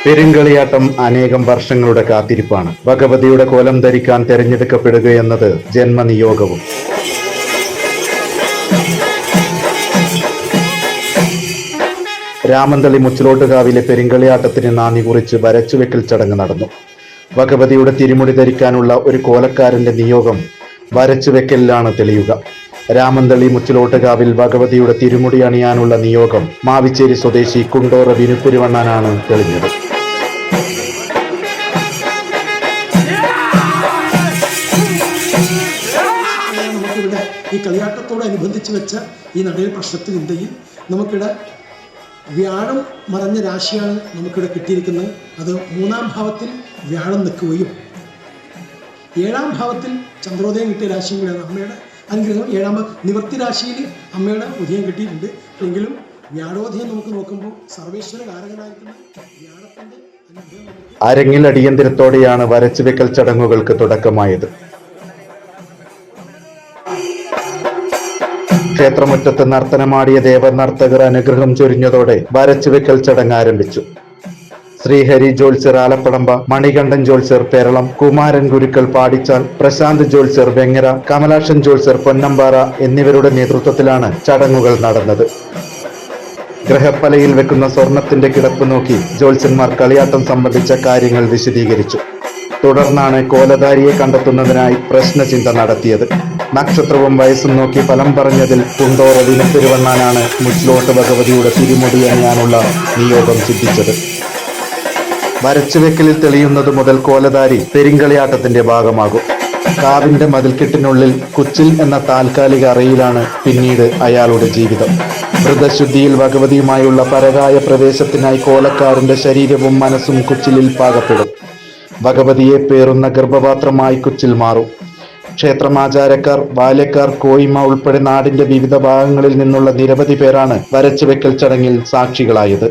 പെരുങ്കളിയാട്ടം അനേകം വർഷങ്ങളുടെ കാത്തിരിപ്പാണ്. ഭഗവതിയുടെ കോലം ധരിക്കാൻ തെരഞ്ഞെടുക്കപ്പെടുകയെന്നത് ജന്മനിയോഗവും. രാമന്തളി മുച്ചിലോട്ടുകാവിലെ പെരുങ്കളിയാട്ടത്തിന് നാന്ദി കുറിച്ച് വരച്ചുവെക്കൽ ചടങ്ങ് നടന്നു. ഭഗവതിയുടെ തിരുമുടി ധരിക്കാനുള്ള ഒരു കോലക്കാരന്റെ നിയോഗം വരച്ചുവെക്കലിലാണ് തെളിയുക. രാമന്തളി മുച്ചിലോട്ടുകാവിൽ ഭഗവതിയുടെ തിരുമുടി അണിയാനുള്ള നിയോഗം മാവിച്ചേരി സ്വദേശി കുണ്ടോറ വിനുപെരുവണ്ണനാണ് തെളിഞ്ഞത്. നമുക്കിവിടെ ഈ കളിയാട്ടത്തോടനുബന്ധിച്ച് വെച്ച ഈ നടയിൽ പ്രശ്നത്തിൽ ഇന്ത്യയിൽ നമുക്കിവിടെ വ്യാഴം മറഞ്ഞ രാശിയാണ് നമുക്കിവിടെ കിട്ടിയിരിക്കുന്നത്. അത് 3-ാം ഭാവത്തിൽ വ്യാഴം നിൽക്കുകയും 7-ാം ഭാവത്തിൽ ചന്ദ്രോദയം കിട്ടിയ രാശിയും കൂടെയാണ്. അമ്മയുടെ അനുഗ്രഹം 7-ാം നിവൃത്തി രാശിയിൽ അമ്മയുടെ ഉദയം കിട്ടിയിട്ടുണ്ട്. എങ്കിലും വ്യാഴോദയം നമുക്ക് നോക്കുമ്പോൾ സർവേശ്വര കാരകനായിരിക്കുന്ന വ്യാഴത്തിൻ്റെ അനുഗ്രഹം. അരങ്ങിൽ അടിയന്തരത്തോടെയാണ് വരച്ചുവെക്കൽ ചടങ്ങുകൾക്ക് തുടക്കമായത്. ക്ഷേത്രമുറ്റത്ത് നർത്തനമാടിയ ദേവനർത്തകർ അനുഗ്രഹം ചൊരിഞ്ഞതോടെ വരച്ചുവെക്കൽ ചടങ്ങ് ആരംഭിച്ചു. ശ്രീഹരി ജോത്സ്യർ ആലപ്പടമ്പ, മണികണ്ഠൻ ജോത്സ്യർ പേരളം, കുമാരൻ ഗുരുക്കൾ പാടിച്ചാൽ, പ്രശാന്ത് ജോത്സ്യർ വെങ്ങര, കമലാക്ഷൻ ജോത്സ്യർ പൊന്നമ്പാറ എന്നിവരുടെ നേതൃത്വത്തിലാണ് ചടങ്ങുകൾ നടന്നത്. ഗ്രഹപ്പലയിൽ വെക്കുന്ന സ്വർണത്തിന്റെ കിടപ്പ് നോക്കി ജോത്സ്യന്മാർ കളിയാട്ടം സംബന്ധിച്ച കാര്യങ്ങൾ വിശദീകരിച്ചു. തുടർന്നാണ് കോലധാരിയെ കണ്ടെത്തുന്നതിനായി പ്രശ്നചിന്ത നടത്തിയത്. നക്ഷത്രവും വയസ്സും നോക്കി ഫലം പറഞ്ഞതിൽ കുണ്ടോറ വിനുപെരുവണ്ണനാണ് മുച്ചിലോട്ട് ഭഗവതിയുടെ തിരുമുടി അണിയാനുള്ള നിയോഗം സിദ്ധിച്ചത്. വരച്ചുവെക്കലിൽ തെളിയുന്നത് മുതൽ കോലധാരി പെരുങ്കളിയാട്ടത്തിന്റെ ഭാഗമാകും. കാവിന്റെ മതിൽക്കെട്ടിനുള്ളിൽ കുച്ചിൽ എന്ന താൽക്കാലിക അറയിലാണ് പിന്നീട് അയാളുടെ ജീവിതം. വ്രതശുദ്ധിയിൽ ഭഗവതിയുമായുള്ള പരകായ പ്രവേശത്തിനായി കോലക്കാരന്റെ ശരീരവും മനസ്സും കുച്ചിലിൽ പാകപ്പെടും. ഭഗവതിയെ പേറുന്ന ഗർഭപാത്രമായി കുച്ചിൽ മാറും. ക്ഷേത്രമാചാരക്കാർ, ബാല്യക്കാർ, കോയിമ ഉൾപ്പെടെ നാടിന്റെ വിവിധ ഭാഗങ്ങളിൽ നിന്നുള്ള നിരവധി പേരാണ് വരച്ചുവെക്കൽ ചടങ്ങിൽ സാക്ഷികളായത്.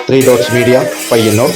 3 Dots Media, പയ്യന്നൂർ.